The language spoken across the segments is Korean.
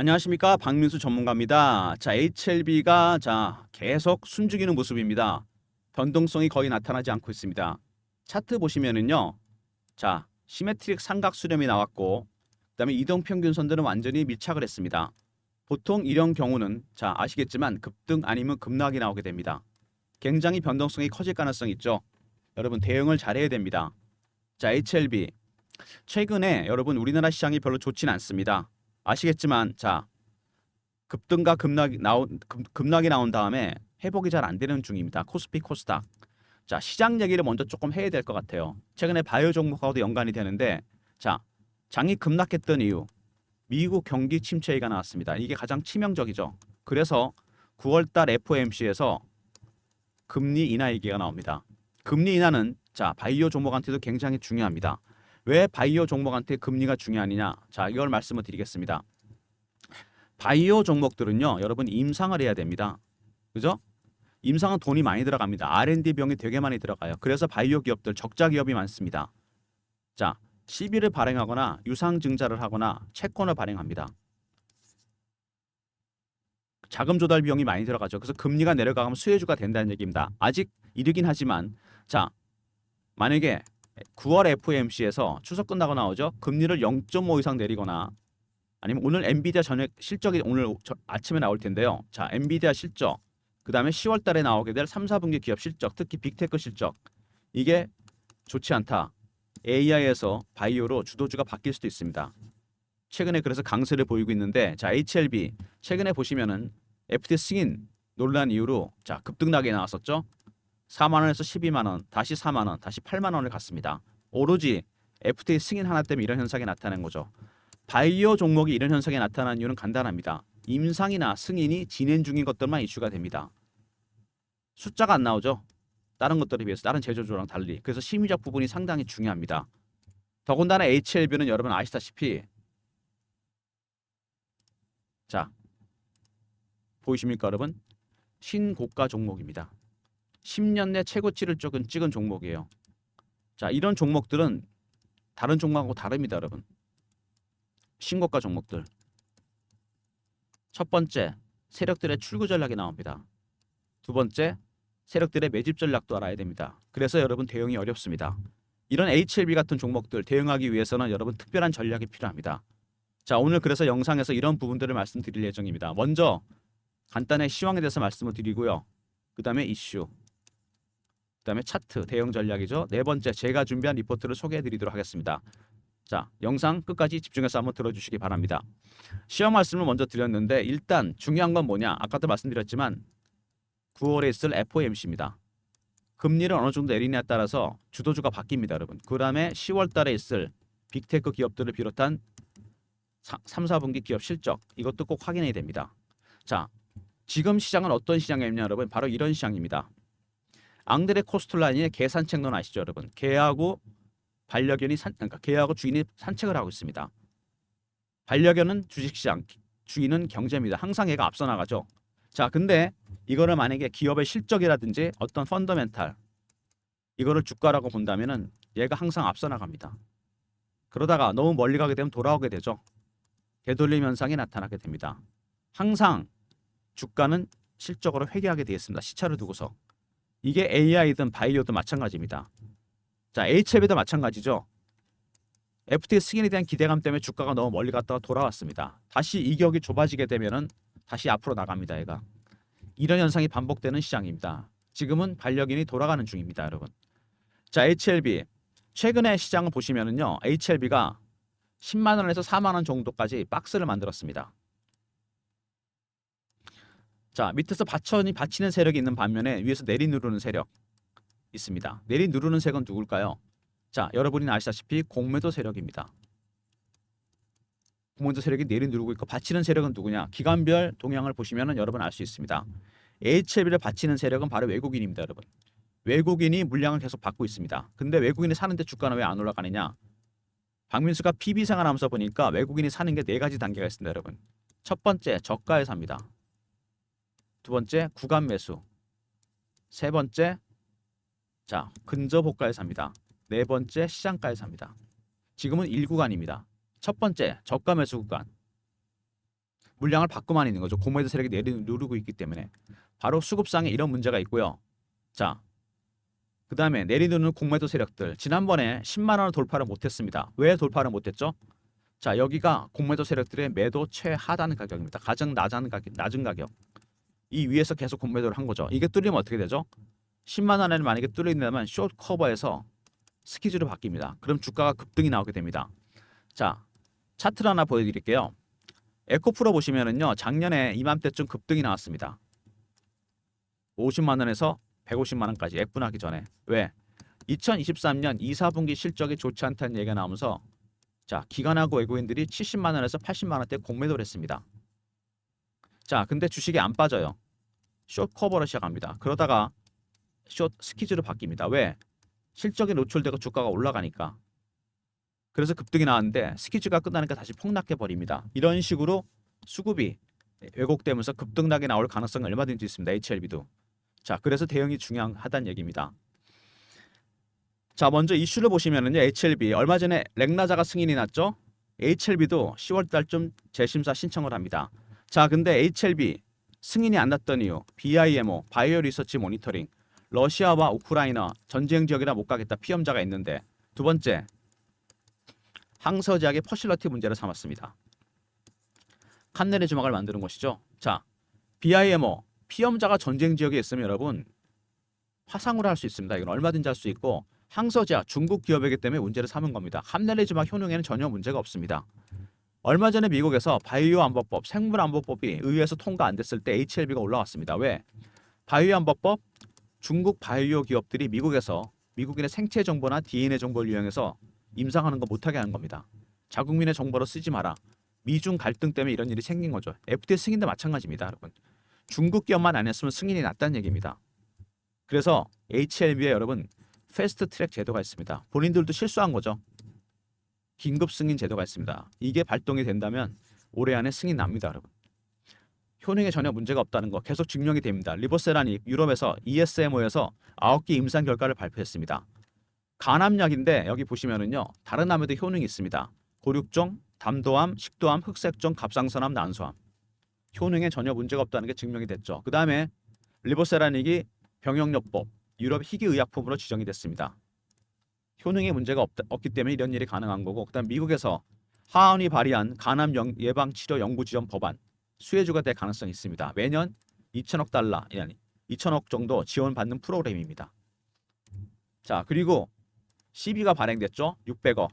안녕하십니까, 박민수 전문가입니다. 자, HLB가 계속 숨죽이는 모습입니다. 변동성이 거의 나타나지 않고 있습니다. 차트 보시면은요, 시메트릭 삼각 수렴이 나왔고, 그다음에 이동 평균선들은 완전히 밀착을 했습니다. 보통 이런 경우는 아시겠지만 급등 아니면 급락이 나오게 됩니다. 굉장히 변동성이 커질 가능성이 있죠. 여러분 대응을 잘해야 됩니다. HLB 최근에 여러분 우리나라 시장이 별로 좋지는 않습니다. 아시겠지만 급등과 급락이 나온 다음에 회복이 잘 안 되는 중입니다. 코스피 코스닥. 시장 얘기를 먼저 조금 해야 될 것 같아요. 최근에 바이오 종목하고도 연관이 되는데 장이 급락했던 이유, 미국 경기 침체가 나왔습니다. 이게 가장 치명적이죠. 그래서 9월달 FOMC에서 금리 인하 얘기가 나옵니다. 금리 인하는 바이오 종목한테도 굉장히 중요합니다. 왜 바이오 종목한테 금리가 중요하느냐? 이걸 말씀을 드리겠습니다. 바이오 종목들은요, 여러분 임상을 해야 됩니다. 그죠? 임상은 돈이 많이 들어갑니다. R&D 비용이 되게 많이 들어가요. 그래서 바이오 기업들 적자 기업이 많습니다. 시비를 발행하거나 유상증자를 하거나 채권을 발행합니다. 자금 조달 비용이 많이 들어가죠. 그래서 금리가 내려가면 수혜주가 된다는 얘기입니다. 아직 이르긴 하지만 만약에 9월 FOMC에서 추석 끝나고 나오죠. 금리를 0.5 이상 내리거나 아니면 오늘 엔비디아 전액 실적이 오늘 아침에 나올 텐데요. 엔비디아 실적, 그다음에 10월 달에 나오게 될 3, 4분기 기업 실적, 특히 빅테크 실적. 이게 좋지 않다. AI에서 바이오로 주도주가 바뀔 수도 있습니다. 최근에 그래서 강세를 보이고 있는데 HLB 최근에 보시면은 FT 승인 논란 이후로 급등나게 나왔었죠. 4만 원에서 12만 원, 다시 4만 원, 다시 8만 원을 갔습니다. 오로지 FTA 승인 하나 때문에 이런 현상이 나타난 거죠. 바이오 종목이 이런 현상이 나타난 이유는 간단합니다. 임상이나 승인이 진행 중인 것들만 이슈가 됩니다. 숫자가 안 나오죠. 다른 것들에 비해서 다른 제조주랑 달리. 그래서 심리적 부분이 상당히 중요합니다. 더군다나 HLB는 여러분 아시다시피 보이십니까 여러분? 신고가 종목입니다. 10년 내 최고치를 찍은 종목이에요. 이런 종목들은 다른 종목하고 다릅니다, 여러분. 신고가 종목들. 첫 번째, 세력들의 출구 전략이 나옵니다. 두 번째, 세력들의 매집 전략도 알아야 됩니다. 그래서 여러분 대응이 어렵습니다. 이런 HLB 같은 종목들 대응하기 위해서는 여러분 특별한 전략이 필요합니다. 오늘 그래서 영상에서 이런 부분들을 말씀드릴 예정입니다. 먼저 간단히 시황에 대해서 말씀을 드리고요. 그 다음에 이슈, 그 다음에 차트, 대응 전략이죠. 네 번째, 제가 준비한 리포트를 소개해 드리도록 하겠습니다. 영상 끝까지 집중해서 한번 들어주시기 바랍니다. 시황 말씀을 먼저 드렸는데 일단 중요한 건 뭐냐? 아까도 말씀드렸지만 9월에 있을 FOMC입니다. 금리를 어느 정도 내리냐에 따라서 주도주가 바뀝니다, 여러분. 그 다음에 10월 달에 있을 빅테크 기업들을 비롯한 3, 4분기 기업 실적, 이것도 꼭 확인해야 됩니다. 지금 시장은 어떤 시장이냐, 여러분? 바로 이런 시장입니다. 앙드레 코스툴라니의 계산책론 아시죠, 여러분? 개하고 개하고 주인이 산책을 하고 있습니다. 반려견은 주식시장, 주인은 경제입니다. 항상 얘가 앞서 나가죠. 근데 이거를 만약에 기업의 실적이라든지 어떤 펀더멘탈 이거를 주가라고 본다면은 얘가 항상 앞서 나갑니다. 그러다가 너무 멀리 가게 되면 돌아오게 되죠. 되돌림 현상이 나타나게 됩니다. 항상 주가는 실적으로 회귀하게 되어 있습니다. 시차를 두고서. 이게 AI든 바이오든 마찬가지입니다. HLB도 마찬가지죠. FTA 승인에 대한 기대감 때문에 주가가 너무 멀리 갔다가 돌아왔습니다. 다시 이격이 좁아지게 되면은 다시 앞으로 나갑니다. 얘가. 이런 현상이 반복되는 시장입니다. 지금은 반려견이 돌아가는 중입니다, 여러분. HLB 최근에 시장을 보시면은요, HLB가 10만 원에서 4만 원 정도까지 박스를 만들었습니다. 밑에서 받치는 세력이 있는 반면에 위에서 내리누르는 세력 있습니다. 내리누르는 세력은 누굴까요? 여러분이 아시다시피 공매도 세력입니다. 공매도 세력이 내리누르고 있고 받치는 세력은 누구냐? 기간별 동향을 보시면 여러분 알 수 있습니다. HLB를 받치는 세력은 바로 외국인입니다, 여러분. 외국인이 물량을 계속 받고 있습니다. 근데 외국인이 사는데 주가는 왜 안 올라가느냐? 박민수가 PB 생활하면서 보니까 외국인이 사는 게 4가지 단계가 있습니다, 여러분. 첫 번째, 저가에 삽니다. 두 번째, 구간 매수. 세 번째, 근접 호가에 삽니다. 네 번째, 시장가에 삽니다. 지금은 1구간입니다. 첫 번째, 저가 매수 구간. 물량을 받고만 있는 거죠. 공매도 세력이 누르고 있기 때문에 바로 수급상에 이런 문제가 있고요. 자, 그 다음에 내리누르는 공매도 세력들 지난번에 10만 원을 돌파를 못했습니다. 왜 돌파를 못했죠? 자, 여기가 공매도 세력들의 매도 최하단 가격입니다. 가장 낮은 가격. 이 위에서 계속 공매도를 한 거죠. 이게 뚫리면 어떻게 되죠? 10만 원을 만약에 뚫린다면 숏 커버에서 스키즈로 바뀝니다. 그럼 주가가 급등이 나오게 됩니다. 자, 차트를 하나 보여드릴게요. 에코프로 보시면은요, 작년에 이맘때쯤 급등이 나왔습니다. 50만 원에서 150만 원까지 F나기 전에. 왜? 2023년 2, 4분기 실적이 좋지 않다는 얘기가 나오면서 자, 기관하고 외국인들이 70만 원에서 80만 원대 공매도를 했습니다. 자, 근데 주식이 안 빠져요. 숏 커버로 시작합니다. 그러다가 숏 스키즈로 바뀝니다. 왜? 실적이 노출되고 주가가 올라가니까. 그래서 급등이 나왔는데 스키즈가 끝나니까 다시 폭락해 버립니다. 이런 식으로 수급이 왜곡되면서 급등락이 나올 가능성이 얼마든지 있습니다. HLB도. 자, 그래서 대응이 중요하다는 얘기입니다. 자, 먼저 이슈를 보시면은요, HLB 얼마 전에 렉나자가 승인이 났죠. HLB도 10월 달쯤 재심사 신청을 합니다. 자, 근데 HLB 승인이 안 났던 이유, BIMO 바이오 리서치 모니터링 러시아와 우크라이나 전쟁 지역이라 못 가겠다 피험자가 있는데, 두 번째 항서제약의 퍼실러티 문제를 삼았습니다. 칸넬의 주막을 만드는 것이죠. 자, BIMO 피험자가 전쟁 지역에 있으면 여러분 화상으로 할 수 있습니다. 이건 얼마든지 할 수 있고, 항서제약 중국 기업이기 때문에 문제를 삼은 겁니다. 함넬레지막 효능에는 전혀 문제가 없습니다. 얼마 전에 미국에서 바이오 안보법, 생물 안보법이 의회에서 통과 안 됐을 때 HLB가 올라왔습니다. 왜? 바이오 안보법 중국 바이오 기업들이 미국에서 미국인의 생체 정보나 DNA 정보를 이용해서 임상하는 거 못하게 하는 겁니다. 자국민의 정보로 쓰지 마라. 미중 갈등 때문에 이런 일이 생긴 거죠. FDA 승인도 마찬가지입니다, 여러분. 중국 기업만 안 했으면 승인이 났다는 얘기입니다. 그래서 HLB에 여러분 패스트 트랙 제도가 있습니다. 본인들도 실수한 거죠. 긴급 승인 제도가 있습니다. 이게 발동이 된다면 올해 안에 승인 납니다, 여러분. 효능에 전혀 문제가 없다는 거 계속 증명이 됩니다. 리보세라닉 유럽에서 ESMO에서 9개 임상 결과를 발표했습니다. 간암약인데 여기 보시면은요, 다른 암에도 효능이 있습니다. 고륙종, 담도암, 식도암, 흑색종, 갑상선암, 난소암. 효능에 전혀 문제가 없다는 게 증명이 됐죠. 그 다음에 리보세라닉이 병역요법 유럽 희귀의약품으로 지정이 됐습니다. 효능에 문제가 없기 때문에 이런 일이 가능한 거고, 그다음 미국에서 하원이 발의한 간암 예방 치료 연구 지원 법안 수혜주가 될 가능성이 있습니다. 매년 2천억 달러, 아니 2천억 정도 지원받는 프로그램입니다. 자, 그리고 CB가 발행됐죠. 600억.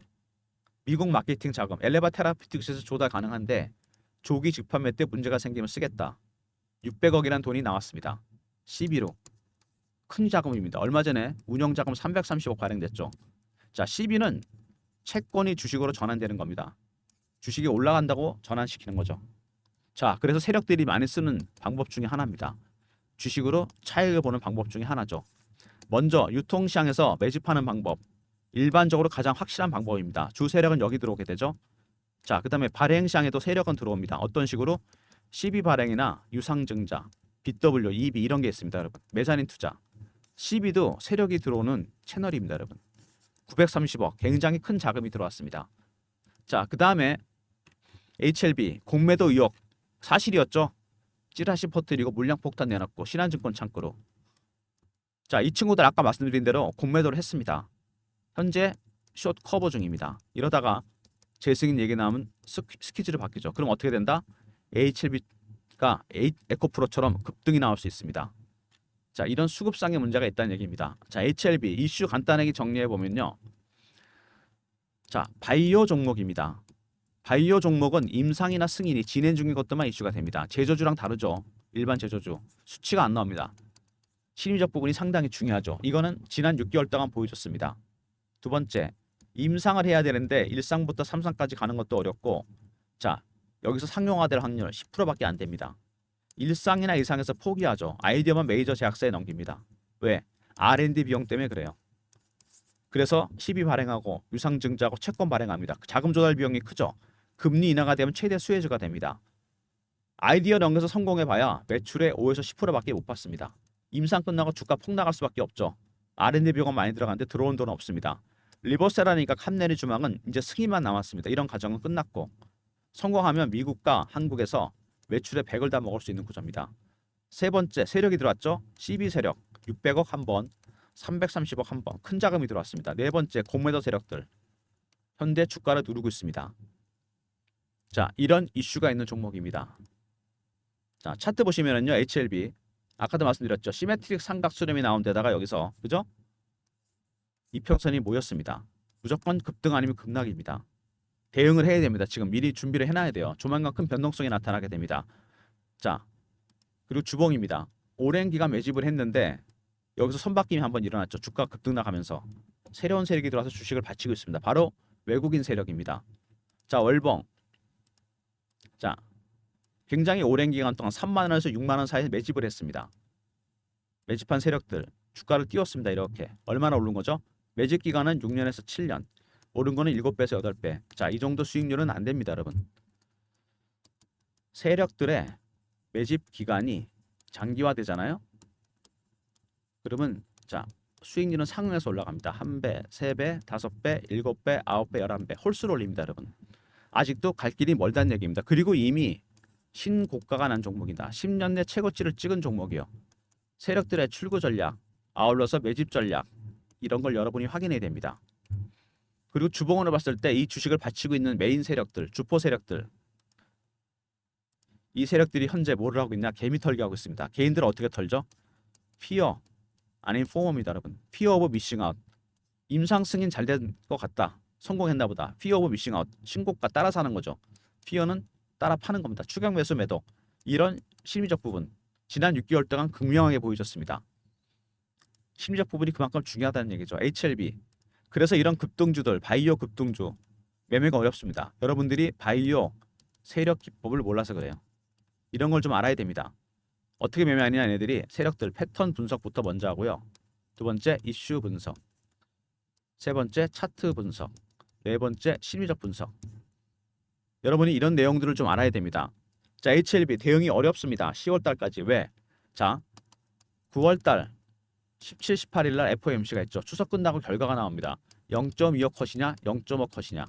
미국 마케팅 자금, 엘레바 테라피틱스에서 조달 가능한데 조기 직판매 때 문제가 생기면 쓰겠다. 600억이란 돈이 나왔습니다. CB로. 큰 자금입니다. 얼마 전에 운영 자금 330억 발행됐죠. 자, CB는 채권이 주식으로 전환되는 겁니다. 주식이 올라간다고 전환시키는 거죠. 자, 그래서 세력들이 많이 쓰는 방법 중에 하나입니다. 주식으로 차익을 보는 방법 중에 하나죠. 먼저 유통시장에서 매집하는 방법. 일반적으로 가장 확실한 방법입니다. 주 세력은 여기 들어오게 되죠. 자, 그 다음에 발행시장에도 세력은 들어옵니다. 어떤 식으로? CB 발행이나 유상증자, BW, EB 이런 게 있습니다, 여러분. 메자닌 투자. CB도 세력이 들어오는 채널입니다, 여러분. 930억, 굉장히 큰 자금이 들어왔습니다. 자, 그 다음에 HLB 공매도 의혹 사실이었죠. 찌라시 퍼뜨리고 물량 폭탄 내놨고 신한증권 창구로. 자, 이 친구들 아까 말씀드린 대로 공매도를 했습니다. 현재 숏 커버 중입니다. 이러다가 재승인 얘기 나오면 스키즈를 바뀌죠. 그럼 어떻게 된다? HLB가 에코프로처럼 급등이 나올 수 있습니다. 자, 이런 수급상의 문제가 있다는 얘기입니다. 자, HLB 이슈 간단하게 정리해 보면요. 자, 바이오 종목입니다. 바이오 종목은 임상이나 승인이 진행 중인 것들만 이슈가 됩니다. 제조주랑 다르죠. 일반 제조주 수치가 안 나옵니다. 실험적 부분이 상당히 중요하죠. 이거는 지난 6개월 동안 보여줬습니다. 두 번째, 임상을 해야 되는데 1상부터 3상까지 가는 것도 어렵고, 자, 여기서 상용화될 확률 10%밖에 안 됩니다. 1상이나 2상에서 포기하죠. 아이디어만 메이저 제약사에 넘깁니다. 왜? R&D 비용 때문에 그래요. 그래서 CB 발행하고 유상증자하고 채권 발행합니다. 자금 조달 비용이 크죠. 금리 인하가 되면 최대 수혜주가 됩니다. 아이디어 넘겨서 성공해봐야 매출의 5에서 10%밖에 못 받습니다. 임상 끝나고 주가 폭락할 수밖에 없죠. R&D 비용은 많이 들어가는데 들어온 돈은 없습니다. 리버세라니까 칸넬의 주막은 이제 승인만 남았습니다. 이런 과정은 끝났고, 성공하면 미국과 한국에서 매출의 100을 다 먹을 수 있는 구조입니다. 세 번째, 세력이 들어왔죠. CB 세력 600억 한 번, 330억 한 번, 큰 자금이 들어왔습니다. 네 번째, 공매도 세력들 현대 주가를 누르고 있습니다. 자, 이런 이슈가 있는 종목입니다. 자, 차트 보시면은요, HLB 아까도 말씀드렸죠. 시메트릭 삼각 수렴이 나온 데다가 여기서 그죠? 이평선이 모였습니다. 무조건 급등 아니면 급락입니다. 대응을 해야 됩니다. 지금 미리 준비를 해놔야 돼요. 조만간 큰 변동성이 나타나게 됩니다. 자, 그리고 주봉입니다. 오랜 기간 매집을 했는데 여기서 선바뀜이 한번 일어났죠. 주가 급등락하면서 새로운 세력이 들어와서 주식을 바치고 있습니다. 바로 외국인 세력입니다. 자, 월봉. 자, 굉장히 오랜 기간 동안 3만 원에서 6만 원 사이에 매집을 했습니다. 매집한 세력들 주가를 띄웠습니다. 이렇게 얼마나 오른 거죠? 매집 기간은 6년에서 7년. 오른 거는 7배에서 8배. 자, 이 정도 수익률은 안 됩니다, 여러분. 세력들의 매집 기간이 장기화되잖아요. 그러면 자, 수익률은 상승해서 올라갑니다. 1배, 3배, 5배, 7배, 9배, 11배 홀수로 올립니다, 여러분. 아직도 갈 길이 멀다는 얘기입니다. 그리고 이미 신고가가 난 종목이다. 10년 내 최고치를 찍은 종목이요. 세력들의 출구 전략, 아울러서 매집 전략 이런 걸 여러분이 확인해야 됩니다. 그리고 주봉으로 봤을 때 이 주식을 바치고 있는 메인 세력들, 주포 세력들 이 세력들이 현재 뭐를 하고 있냐? 개미 털기 하고 있습니다. 개인들은 어떻게 털죠? 피어 아닌 포머입니다, 여러분. 피어 오브 미싱 아웃. 임상 승인 잘 된 것 같다. 성공했나 보다. 피어 오브 미싱 아웃. 신고가 따라서 하는 거죠. 피어는 따라 파는 겁니다. 추격 매수 매도. 이런 심리적 부분. 지난 6개월 동안 극명하게 보여줬습니다. 심리적 부분이 그만큼 중요하다는 얘기죠. HLB. 그래서 이런 급등주들, 바이오 급등주 매매가 어렵습니다. 여러분들이 바이오 세력 기법을 몰라서 그래요. 이런 걸 좀 알아야 됩니다. 어떻게 매매하느냐 얘네들이 세력들 패턴 분석부터 먼저 하고요. 두 번째 이슈 분석. 세 번째 차트 분석. 네 번째 심리적 분석. 여러분이 이런 내용들을 좀 알아야 됩니다. 자, HLB 대응이 어렵습니다. 10월 달까지. 왜? 자, 9월 달 17, 18일 날 FOMC가 있죠. 추석 끝나고 결과가 나옵니다. 0.25 컷이냐, 0.5 컷이냐.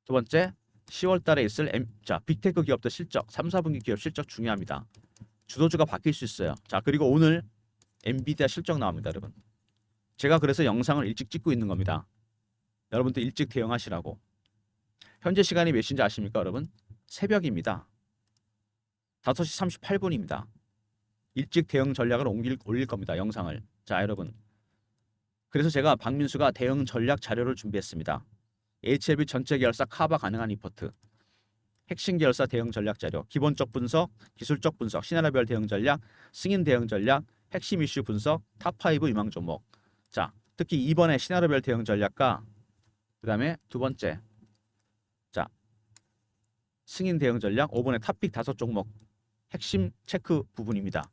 두 번째, 10월 달에 있을 빅테크 기업들 실적, 3, 4분기 기업 실적 중요합니다. 주도주가 바뀔 수 있어요. 자, 그리고 오늘 엔비디아 실적 나옵니다, 여러분. 제가 그래서 영상을 일찍 찍고 있는 겁니다. 여러분들 일찍 대응하시라고. 현재 시간이 몇 시인지 아십니까, 여러분? 새벽입니다. 5시 38분입니다. 일찍 대응 전략을 올릴 겁니다, 영상을. 자, 여러분. 그래서 제가 박민수가 대응 전략 자료를 준비했습니다. HLB 전체 계열사 커버 가능한 리포트, 핵심 계열사 대응 전략 자료, 기본적 분석, 기술적 분석, 신하라별 대응 전략, 승인 대응 전략, 핵심 이슈 분석, 탑5 유망 종목. 자, 특히 이번에 신하라별 대응 전략과 그 다음에 두 번째 자, 승인 대응 전략 5번의 탑픽 5종목 핵심 체크 부분입니다.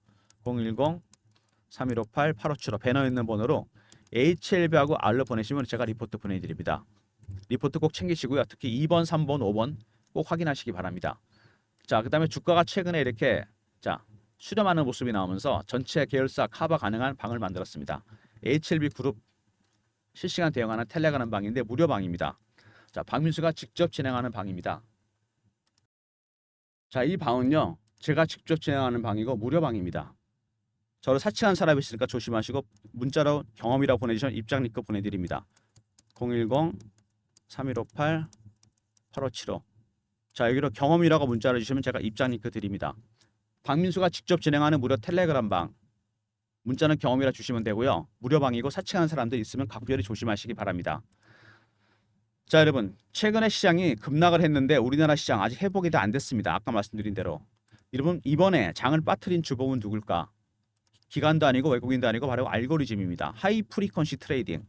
010-3158-8575 배너에 있는 번호로 HLB하고 R로 보내시면 제가 리포트 보내드립니다. 리포트 꼭 챙기시고요. 특히 2번, 3번, 5번 꼭 확인하시기 바랍니다. 자, 그 다음에 주가가 최근에 이렇게 자 수렴하는 모습이 나오면서 전체 계열사 커버 가능한 방을 만들었습니다. HLB 그룹 실시간 대응하는 텔레그램 방인데 무료 방입니다. 자, 박민수가 직접 진행하는 방입니다. 자, 이 방은요 제가 직접 진행하는 방이고 무료 방입니다. 저를 사칭한 사람이 있으니까 조심하시고 문자로 경험이라고 보내주시면 입장 링크 보내드립니다. 010-3158-8575 자, 여기로 경험이라고 문자를 주시면 제가 입장 링크 드립니다. 박민수가 직접 진행하는 무료 텔레그램 방 문자는 경험이라 주시면 되고요. 무료 방이고 사칭하는 사람들 있으면 각별히 조심하시기 바랍니다. 자, 여러분 최근에 시장이 급락을 했는데 우리나라 시장 아직 회복이 다 안 됐습니다. 아까 말씀드린 대로. 여러분 이번에 장을 빠뜨린 주범은 누굴까? 기관도 아니고 외국인도 아니고 바로 알고리즘입니다. 하이 프리퀀시 트레이딩.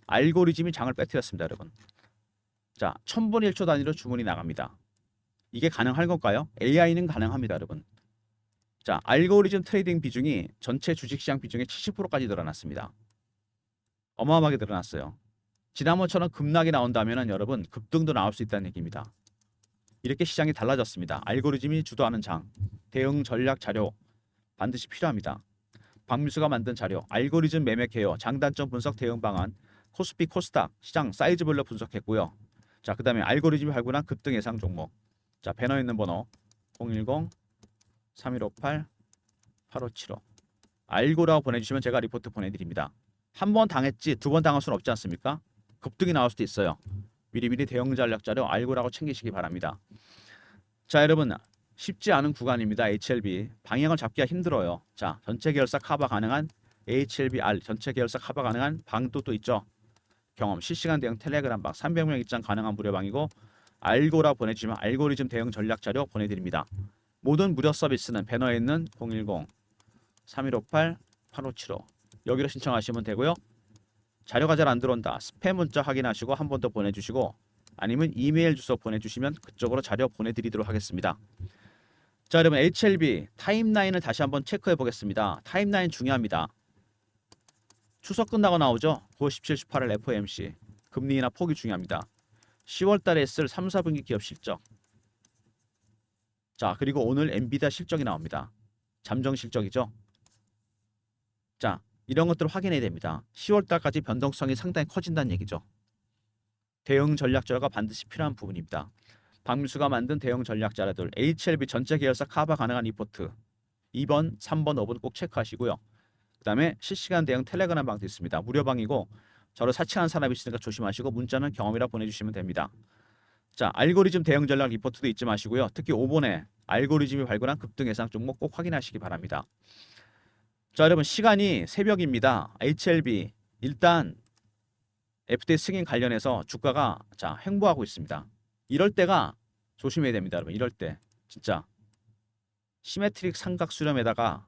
알고리즘이 장을 빠뜨렸습니다, 여러분. 자, 1000분 1초 단위로 주문이 나갑니다. 이게 가능할 건가요? AI는 가능합니다, 여러분. 자, 알고리즘 트레이딩 비중이 전체 주식시장 비중의 70%까지 늘어났습니다. 어마어마하게 늘어났어요. 지난번처럼 급락이 나온다면 여러분 급등도 나올 수 있다는 얘기입니다. 이렇게 시장이 달라졌습니다. 알고리즘이 주도하는 장, 대응 전략 자료 반드시 필요합니다. 박민수가 만든 자료, 알고리즘 매매 개요, 장단점 분석 대응 방안, 코스피 코스닥 시장 사이즈별로 분석했고요. 자, 그 다음에 알고리즘이 발굴한 급등 예상 종목. 자, 배너에 있는 번호 3158 8575 알고라고 보내주시면 제가 리포트 보내드립니다. 한 번 당했지 두 번 당할 수는 없지 않습니까? 급등이 나올 수도 있어요. 미리미리 대응 전략 자료 알고라고 챙기시기 바랍니다. 자, 여러분 쉽지 않은 구간입니다. HLB 방향을 잡기가 힘들어요. 자, 전체 계열사 커버 가능한 HLBR 전체 계열사 커버 가능한 방도 또 있죠. 경험 실시간 대응 텔레그램 방 300명 입장 가능한 무료방이고 알고라 보내주시면 알고리즘 대응 전략 자료 보내드립니다. 모든 무료 서비스는 배너에 있는 010-3158 8575 여기로 신청하시면 되고요. 자료가 잘 안 들어온다. 스팸 문자 확인하시고 한 번 더 보내주시고 아니면 이메일 주소 보내주시면 그쪽으로 자료 보내드리도록 하겠습니다. 자, 여러분 HLB 타임라인을 다시 한번 체크해 보겠습니다. 타임라인 중요합니다. 추석 끝나고 나오죠. 9월 17, 18일 FOMC 금리 인하 폭이 중요합니다. 10월 달에 있을 3, 4분기 기업 실적. 자, 그리고 오늘 엔비디아 실적이 나옵니다. 잠정 실적이죠. 자, 이런 것들을 확인해야 됩니다. 10월 달까지 변동성이 상당히 커진다는 얘기죠. 대응 전략 자료가 반드시 필요한 부분입니다. 박민수가 만든 대응 전략 자료들 HLB 전체 계열사 커버 가능한 리포트 2번, 3번, 5번 꼭 체크하시고요. 그 다음에 실시간 대응 텔레그램 방도 있습니다. 무료방이고 저를 사칭하는 사람이 있으니까 조심하시고 문자는 경험이라 보내주시면 됩니다. 자, 알고리즘 대응 전략 리포트도 잊지 마시고요. 특히 5번에 알고리즘이 발굴한 급등 예상 종목 꼭 확인하시기 바랍니다. 자, 여러분 시간이 새벽입니다. HLB 일단 FTA 승인 관련해서 주가가 자 횡보하고 있습니다. 이럴 때가 조심해야 됩니다, 여러분. 이럴 때 진짜 시메트릭 삼각 수렴에다가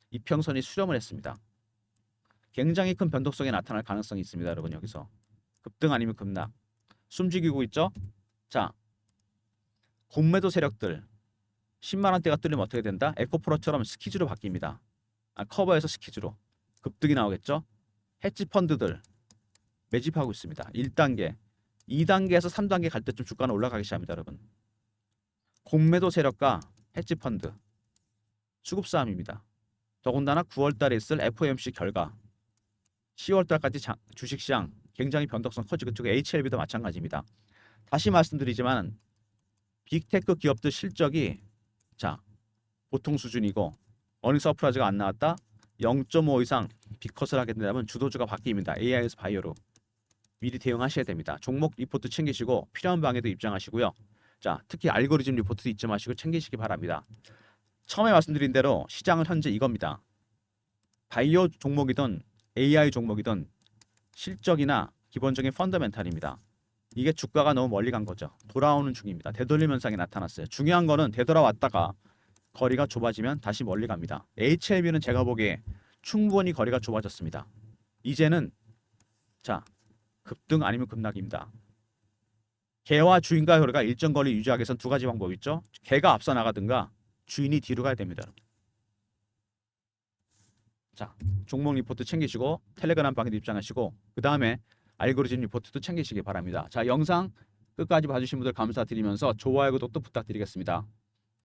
이평선이 수렴을 했습니다. 굉장히 큰 변동성이 나타날 가능성이 있습니다, 여러분. 여기서 급등 아니면 급락 숨죽이고 있죠. 자, 공매도 세력들 10만 원대가 뚫리면 어떻게 된다? 에코프로처럼 스키즈로 바뀝니다. 커버에서 스키즈로 급등이 나오겠죠. 헤지 펀드들 매집하고 있습니다. 1단계, 2단계에서 3단계 갈 때쯤 주가는 올라가기 시작합니다, 여러분. 공매도 세력과 헤지 펀드 수급 싸움입니다. 더군다나 9월 달에 있을 FOMC 결과 10월 달까지 주식시장 굉장히 변동성 커지고 그쪽 HLB도 마찬가지입니다. 다시 말씀드리지만 빅테크 기업들 실적이 자 보통 수준이고 어닝 서프라이즈가 안 나왔다 0.5 이상 비컷을 하게 된다면 주도주가 바뀝니다. AI에서 바이오로 미리 대응하셔야 됩니다. 종목 리포트 챙기시고 필요한 방에도 입장하시고요. 자, 특히 알고리즘 리포트도 잊지 마시고 챙기시기 바랍니다. 처음에 말씀드린 대로 시장은 현재 이겁니다. 바이오 종목이든 AI 종목이든 실적이나 기본적인 펀더멘탈입니다. 이게 주가가 너무 멀리 간 거죠. 돌아오는 중입니다. 되돌림 현상이 나타났어요. 중요한 거는 되돌아왔다가 거리가 좁아지면 다시 멀리 갑니다. HLB는 제가 보기에 충분히 거리가 좁아졌습니다. 이제는 자 급등 아니면 급락입니다. 개와 주인과 거리가 일정 거리 유지하기 위해서는 두 가지 방법이 있죠. 개가 앞서 나가든가 주인이 뒤로 가야 됩니다. 자, 종목 리포트 챙기시고 텔레그램 방에도 입장하시고 그 다음에 알고리즘 리포트도 챙기시기 바랍니다. 자, 영상 끝까지 봐주신 분들 감사드리면서 좋아요, 구독도 부탁드리겠습니다.